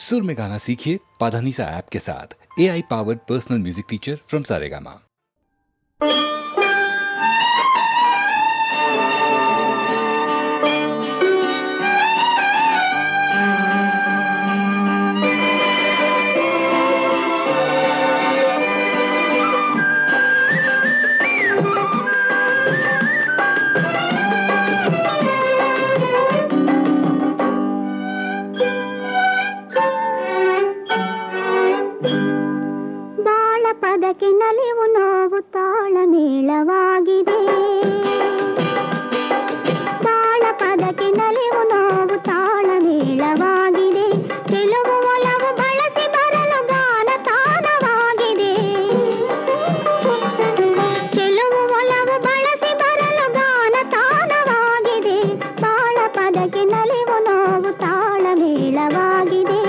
सुर में गाना सीखिए पाधानीसा ऐप के साथ। AI powered personal music teacher from Saregama. ಪದಕ್ಕೆ ನಲಿವು ನೋವು ತಾಳಮೇಳವಾಗಿದೆ. ಬಾಳ ಪದಕ್ಕೆ ನಲಿವು ನೋವು ತಾಳಮೇಳವಾಗಿದೆ. ಕೆಲವು ಒಲವು ಬಳಸಿ ಬರಲು ಗಾನ ತಾನವಾಗಿದೆ. ಕೆಲವು ಒಲವು ಬಳಸಿ ಬರಲು ಗಾನ ತಾನವಾಗಿದೆ. ಬಾಳ ಪದಕ್ಕೆ ನಲಿವು ನೋವು ತಾಳಮೇಳವಾಗಿದೆ.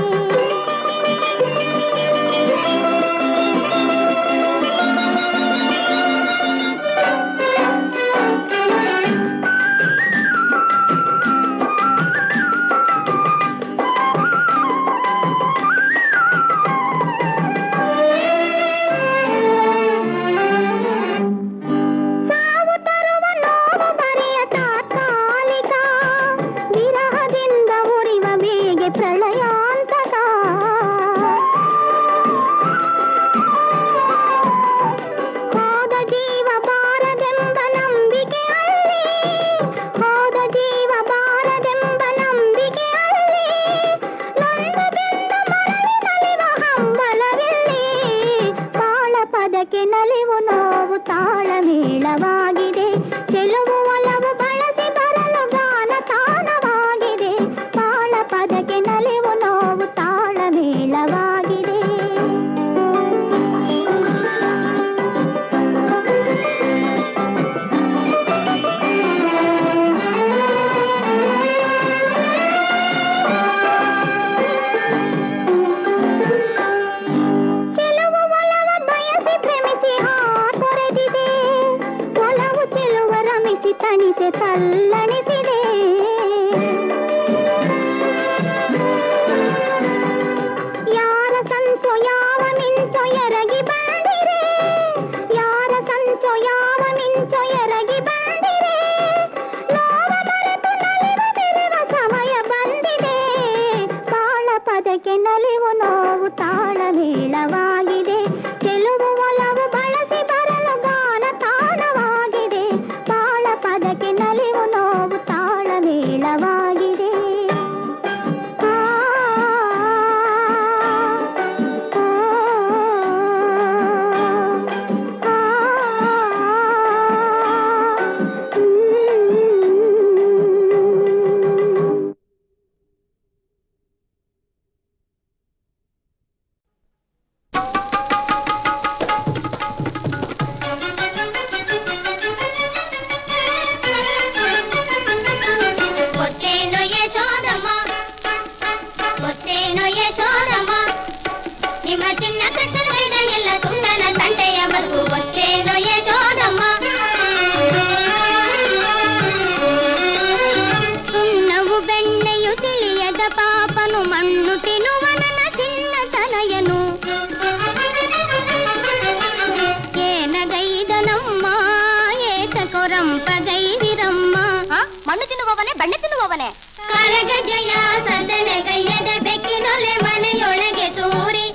ನಲಿವು ನೋವು ತಾಳಮೇಳವಾಗಿದೆ. ಕೆಲವು ಒಲವು ಬಳಸಿ ಬರಲು ಗಾನ ತಾನವಾಗಿದೆ. ಬಾಳ ಪದಕ್ಕೆ ನಲಿವು ನೋವು ತಾಳಮೇಳವಾಗಿದೆ. ತಣಿಸೆ ತಲ್ಲಣಿಸಿದೆ. ಯಾರ ಸಂಚೋ ಯಾವ ಮಿಂಚೋ ಎರಗಿ ಬಂದಿರೆ. ಯಾರ ಸಂಚೋ ಯಾವ ಮಿಂಚೋ ಎರಗಿ ಬಂದಿರೆ. ನೋವ ಮರೆತು ನಲಿವು ಬೆರೆವ ಸಮಯ ಬಂದಿದೆ. ಬಾಳ ಪದಕ್ಕೆ ನಲಿವು ನೋವು ತಾಳಮೇಳವಾಗಿದೆ. ಕೆಲವು ಒಲವು ಬಳಸಿ ಬರಲು ಗಾನ ತಾನವಾಗಿದೆ. ಪದಕ್ಕೆ ನಲಿವು ನೋವು ತಾಳಮೇಳವಾಗಿದೆ. ನಿಮ್ಮ ಚಿನ್ನ ಕಟ್ಟಡದ ಎಲ್ಲ ತುಂಡನ ತಂಟೆಯ ಬದುಕು ಗೊತ್ತೇನೋ ಯಶೋದಮ್ಮ. ಸುಣ್ಣವು ಬೆಣ್ಣೆಯು ತಿಳಿಯದ ಪಾಪನು ಮಣ್ಣು ತಿನ್ನುವ ನನ್ನ ಚಿನ್ನ ತನಯನು. ಏನಗೈದನಮ್ಮ ಏತಕೊರಂಪಗೈವಿರಮ್ಮ. ಮಣ್ಣು ತಿನ್ನುವವನೇ ಬಣ್ಣೆ ತಿನ್ನುವವನೇ. ಕಾಲಗಜಯ ಸದನಗೈಯದ ಬೆಕ್ಕಿನೊಲೆ ಮನೆಯೊಳಗೆ ತೂರಿ.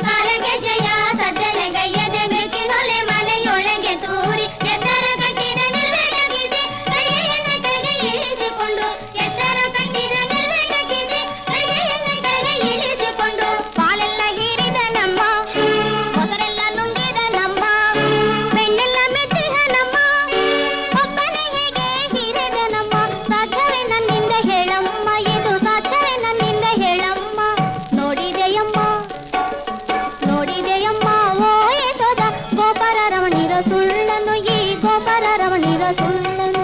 ಕಾಲಗಜಯ ಸದನಗೈಯದ ಬೆಕ್ಕಿನೊಲೆ ಮನೆಯೊಳಗೆ ತೂರಿ. ಎತ್ತರ ಕಟ್ಟಿದ ನಿಲ್ಲೆಡಗಿದೆ ಕೈಯನ್ನು ಕೆಳಗೆ ಇಳಿಸಿಕೊಂಡು. ಎತ್ತರ ಕಟ್ಟಿದ ನಿಲ್ಲೆಡಗಿದೆ ಕೈಯನ್ನು ಕೆಳಗೆ ಇಳಿಸಿಕೊಂಡು. ಪಾಲೆಲ್ಲ ಹೀರಿದ ನಮ್ಮ ಮೊದರೆಲ್ಲ ನುಂಗಿದ ನಮ್ಮ ಬೆಣ್ಣೆಲ್ಲ ಮೆತ್ತಿದ ನಮ್ಮ. ಒಬ್ಬನೇ ಹೇಗೆ ಹೀರಿದ ನಮ್ಮ. ಸಾಧ್ಯವೇ ನನ್ನಿಂದ ಹೇಳಮ್ಮ, ಇದು ಸಾಧ್ಯವೇ ನನ್ನಿಂದ ಹೇಳಮ್ಮ. ನೋಡಿದೆಯಮ್ಮ ನೋಡಿದೆಯಮ್ಮ ಓ ಯಶೋದ ಗೋಪರ ರಮಣಿರ ಸುಳ್ಳನು. ಈ ಗೋಪರ ರಮಣಿರ ಸುಳ್ಳನು.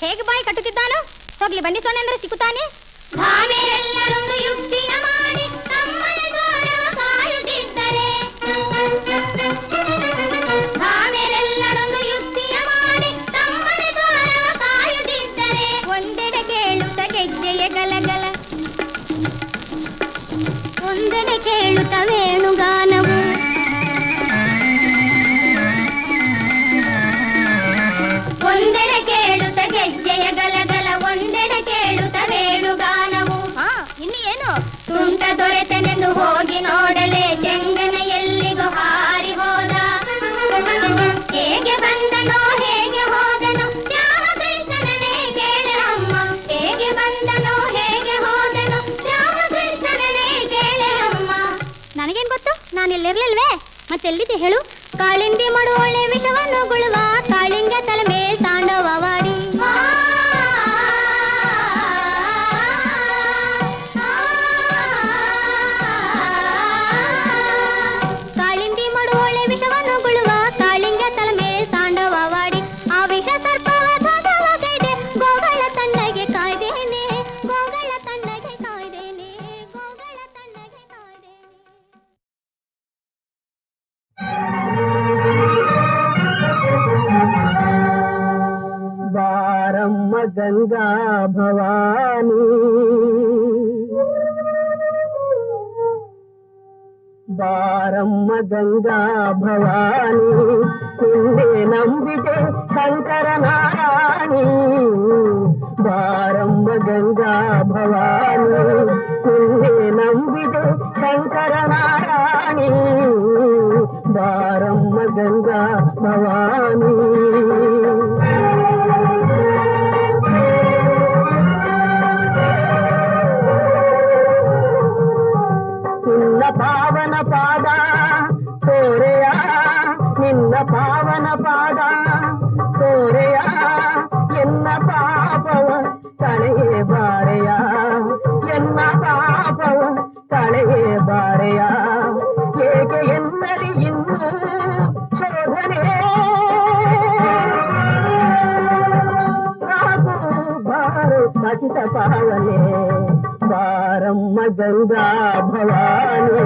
ಹೇಗೆ ಬಾಯಿ ಕಟ್ಟುತ್ತಿದ್ದಾನು? ಹೋಗ್ಲಿ ಬನ್ನಿ ಸೊನ್ನೆ ಅಂದ್ರೆ ಸಿಕ್ಕುತ್ತಾನೆ. ಭಾಮೆರೆಲ್ಲರೊಂದು ಯುಕ್ತಿಯ ಮಾಡಿ ತಮ್ಮನ ದ್ವಾರ ಕಾಯುತ್ತಿದ್ದರೆ. ಭಾಮೆರೆಲ್ಲರೊಂದು ಯುಕ್ತಿಯ ಮಾಡಿ ತಮ್ಮನ ದ್ವಾರ ಕಾಯುತ್ತಿದ್ದರೆ. ಒಂದೆಡೆ ಕೇಳುತ್ತ ಗೆಜ್ಜೆಯ ಗಲಗಲ ಇಲ್ಲಿರ್ಲಿಲ್ವೇ? ಮತ್ತೆಲ್ಲಿದೆ ಹೇಳು? ಕಾಳಿಂದಿ ಮಾಡುವಳೆ ವಿಷವನ್ನು ಗುಳುವ ಕಾಳಿಂಗ ತಲೆ ಮೇಲ್ ತಾಂಡವವಾಡಿ ಕಾಳಿಂದಿ ಮಾಡುವಳೆ ವಿಷವನ್ನು ಗುಳುವ ಕಾಳಿಂಗ ತಲೆ ಮೇಲ್ ತಾಂಡವವಾಡಿ ಆ ವಿಷ ಸರ್ಪವ ಧ್ವಜವಗೈದೆ ಗೋಗಳ ತಣ್ಣಗೆ ಕಾಯ್ದೇನೆ ಗೋಗಳ ತಣ್ಣಗೆ ಕಾಯ್ದೇನೆ ಗೋಗಳ ತಣ್ಣಗೆ ಕಾಯ್ದೇನೆ. ಬಾರಮ್ಮ ಗಂಗಾ ಭವಾನಿ ಬಾರಮ್ಮ ಗಂಗಾ ಭವಾನಿ ನಿನ್ನೆ ನಂಬಿದೆ ಶಂಕರ ನಾರಾಯಣಿ ಬಾರಮ್ಮ ಗಂಗಾ ಭವಾನಿ ನಿನ್ನೆ ನಂಬಿದೆ ಶಂಕರ ನಾರಾಯಣಿ ಬಾರಮ್ಮ ಗಂಗಾ ಭವಾನಿ ನಿನ್ನ ಪಾವನ ಪಾದ ತೋರೆಯ ನಿನ್ನ ಪಾವನ ಪಾದ ತೋರೆಯ ಎನ್ನ ಪಾಪವ ಕಳೆಯೇ ಬಾರೆಯ ಎನ್ನ ಪಾಪವ ಕಳೆಯೇ ಬಾರೆಯ ಏಕೆ ಎನ್ನಲಿ ಇನ್ನು ಶೋಧನೆ ಸಾಕು ಬಾರು ಖಚಿತ ಪಾವನೆ ಬಾರಮ್ಮ ಗಂಗಾ ಭವಾನಿ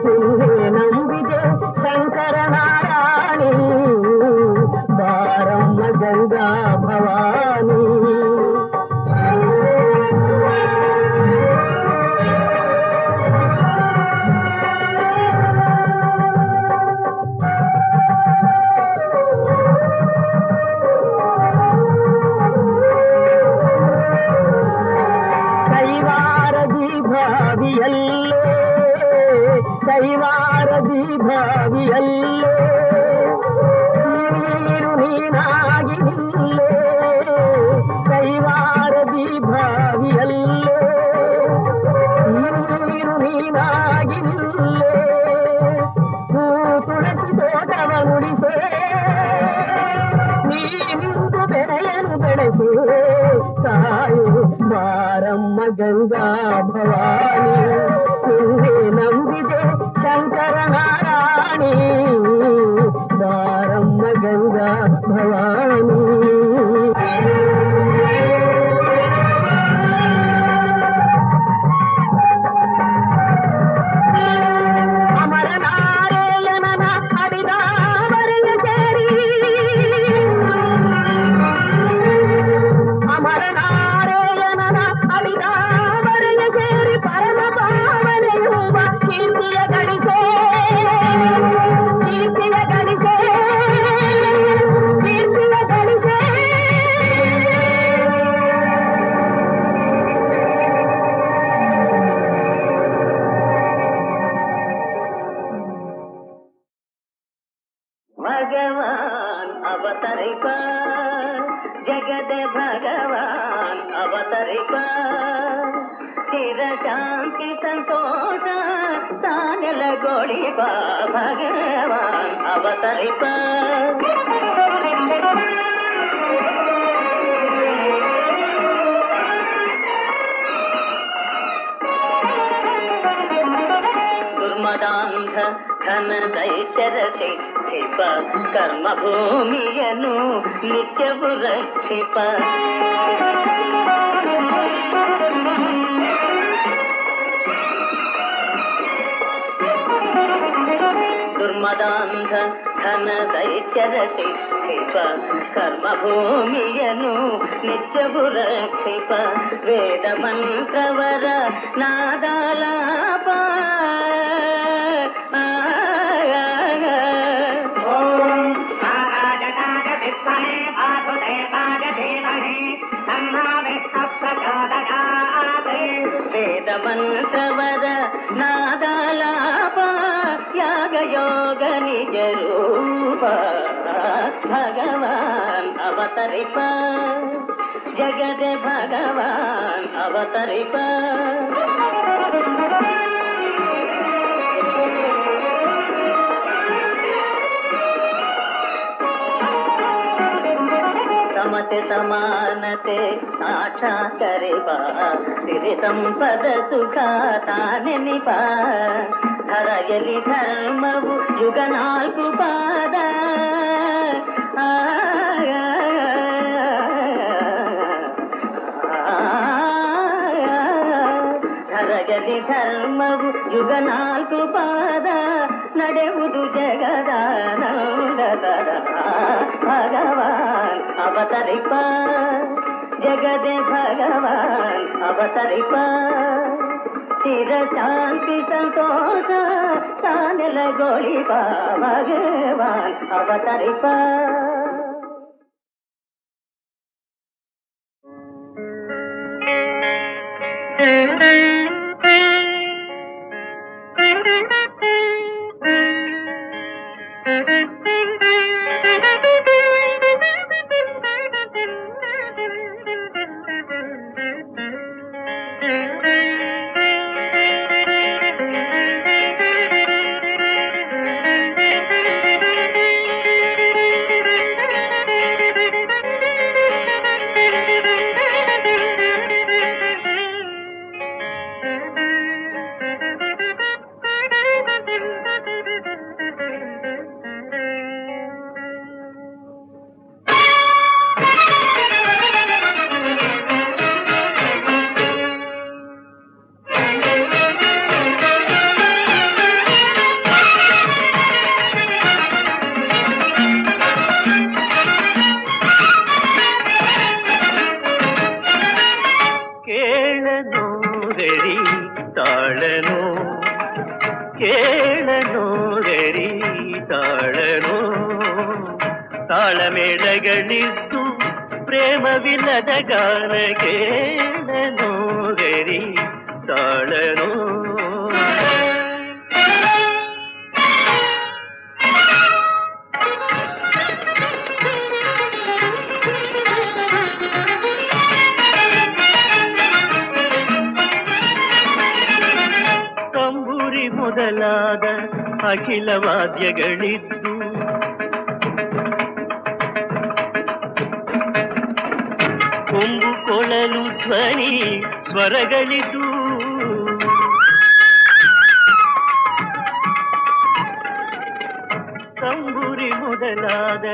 ನಿನ್ನೆ ನಂಬಿದೆ ಶಂಕರ ನಾರಾಯಣಿ ಬಾರಮ್ಮ ಗಂಗಾ ಭವಾನಿ ಕೈವಾರದಿ ಭಾವಿಯಲ್ಲೇ ನೀರು ನೀನಾಗಿ ನಿಲ್ಲೇ ಕೈವಾರದಿ ಭಾವಿಯಲ್ಲೇ ನೀರು ನೀನಾಗಿ ನಿಲ್ಲೇ ಹೂ ತುಳಸಿ ತೋಟವ ನುಡಿಸೇ ನೀ ನಿಂತು ಬೆಳೆಯನು ಬೆಳೆಸೇ ತಾಯಿ ಬಾರಮ್ಮ ಗಂಗಾ ಭವಾನಿ ನಿನ್ನೆ ನಂಬಿದೆ ಶಂಕರ ನಾರಾಯಣಿ ಬಾರಮ್ಮ ಗಂಗಾ ಭವಾನಿ ಅಮರ ನಾರಾಯಣನ ಹಡಿದಾವರೆಯ ಸೇರಿ ಅಮರ ನಾರಾಯಣನ ಹಡಿದಾವರೆಯ ಸೇರಿ ಪರಮ ಪಾವನೆಯುವ ಕೀರ್ತಿಯ ಗಳಿಸೆ ಕೀರ್ತಿಯ ಗಳಿಸೆ ಕೀರ್ತಿಯ ಗಳಿಸೆ ಭಗವಾನ್ ಅವತರಿಪ ಜಗದ ಭಗವಾನ್ ಅವತರಿಪ ಸ್ಥಿರ ಶಾಂತಿ ಸಂತೋಷ ತಾನೆಲಗೊಳಿಪ ಭಗವಾನ್ ಅವತರಿಪ ದುರ್ಮದಾಂಧ ಘನ ದೈತ್ಯರತೆ ಕ್ಷಿಪ ಕರ್ಮ ಭೂಮಿಯನ್ನು ನಿತ್ಯವು ರಕ್ಷಿಪ ದುರ್ಮದಾಂಧ ಘನ ದೈತ್ಯರತೆ ಕ್ಷಿಪ ಕರ್ಮ ಭೂಮಿಯನ್ನು ನಿತ್ಯವು ರಕ್ಷಿಪ ವೇದ ಮಂತ್ರವರ ನಾದಾಲಾಪ ವೇದ ಮಂತ್ರವರ ನಾದಾಲಾಪ ಯಾಗ ಯೋಗ ನಿಜ ರೂಪ ಭಗವಾನ್ ಅವತರಿಪ ಜಗದ ಭಗವಾನ್ ಅವತರಿಪ ಜೊತೆ ಸಮಾನತೆ ಸಾಕ್ಷಾತ್ಕರಿಪ ಸಿರಿ ಸಂಪದ ಸುಖ ತಾನೆನಿಪ ಧರೆಯಲ್ಲಿ ಧರ್ಮವು ಯುಗ ನಾಲ್ಕು ಪಾದ ಧರೆಯಲ್ಲಿ ಧರ್ಮವು ಯುಗ ನಾಲ್ಕು ಪಾದ ನಡೆಯುವುದು ಜಗದಾನಂದದ ಭಗವಾನ್ ಅವತರಿಪ ಜಗದೆ ಭಗವಾನ್ ಅವತರಿಪ ಸ್ಥಿರ ಶಾಂತಿ ಸಂತೋಷ ತಾನೆಲಗೊಳಿಪ ಭಗವಾನ್ ಅವತರಿಪ. ತಾಳಮೇಳಗಳಿದ್ದು ಪ್ರೇಮವಿಲ್ಲದ ಗಾನ ಕೇಳನೋ ಗರಿ ತಾಳನೋ. ತಂಬೂರಿ ಮೊದಲಾದ ಅಖಿಲ ವಾದ್ಯಗಳಿದ್ದು ಕೊಂಬು ಕೊಳಲು ಧ್ವನಿ ಸ್ವರಗಳಿದ್ದು ತಂಬೂರಿ ಮೊದಲಾದ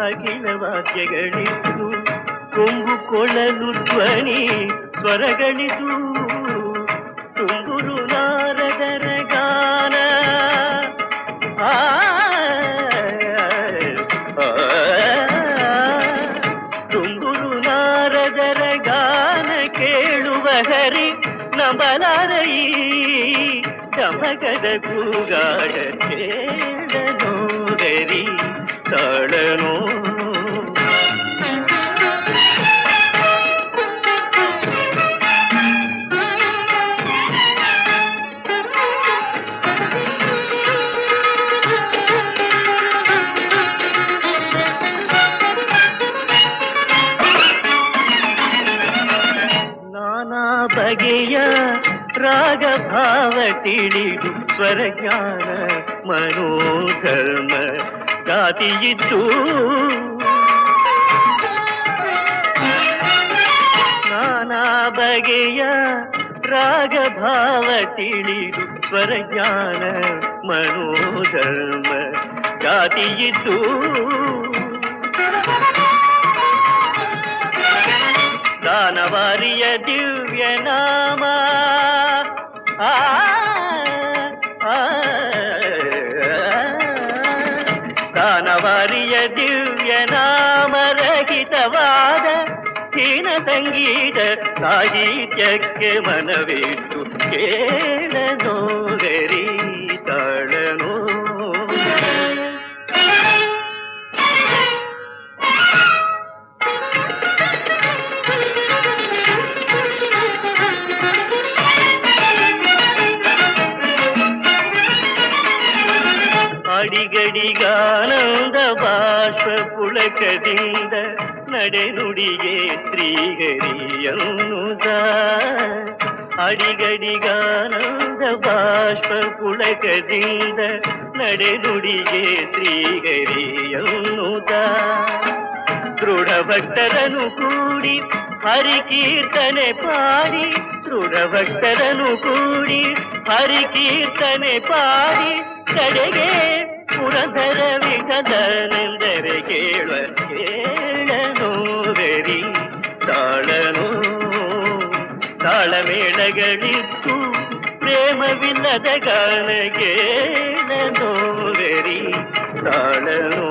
ಅಖಿಲ ವಾದ್ಯಗಳಿದ್ದು ಕೊಂಬು ಕೊಳಲು ಧ್ವನಿ ಸ್ವರಗಳಿದ್ದು ತುಂಬುರು ನಾರದರ ಗಾನ ತುಂಬುರು ನಾರದರ ಗಾನ ಕೇಳುವ ಹರಿ ನಂಬಲಾರೈ ಚಮಕದ ಕೂಗಾಡ ಕೇಳನೋ ಗರಿ ತಾಳನೋ. ಬಗೆಯ ರಾಗ ಭಾವ ತಿಳಿದು ಸ್ವರಜ್ಞಾನ ಮನೋಧರ್ಮ ಜಾತಿಯಿದ್ದು ನಾನಾ ಬಗೆಯ ರಾಗ ಭಾವ ತಿಳಿದು ಸ್ವರಜ್ಞಾನ ಮನೋಧರ್ಮ ಜಾತಿಯಿದ್ದು ದಾನವಾರಿಯ ದಿವ್ಯ ನಾಮ ದಾನವಾರಿಯ ದಿವ್ಯ ನಾಮ ರಹಿತವಾದ ಹೀನ ಸಂಗೀತ ಸಾಹಿತ್ಯಕ್ಕೆ ಮನವಿಟ್ಟು ಕೇಳನೋ ಗರಿ ತಾಳನೋ. ಅಡಿಗಡಿಗಾನಂದ ಬಾಷ್ಪ ಪುಳಕದಿಂದ ನಡೆನುಡಿಗೆ ಶ್ರೀಹರಿಯನ್ನುದ ಅಡಿಗಡಿಗಾನಂದ ಬಾಷ್ಪ ನಡೆನುಡಿಗೆ ಶ್ರೀಗರಿಯನ್ನುತ ದೃಢ ಭಕ್ತರನು ಕೂಡಿ ಹರಿಕೀರ್ತನೆ ಪಾಡಿ ದೃಢ ಭಕ್ತರನು ಕೂಡಿ ಹರಿಕೀರ್ತನೆ ಪಾಡಿ ಕಡೆಗೆ ಪುರಂದರ ವಿಠಲನೆಂದರೆ ಕೇಳನು ವೆರಿ ತಾಳನು ತಾಳಮೇಳಗಳಿತ್ತು ಪ್ರೇಮವಿಲ್ಲದ ಗಾನ ಕೇಳನು ವೆರಿ ತಾಳನು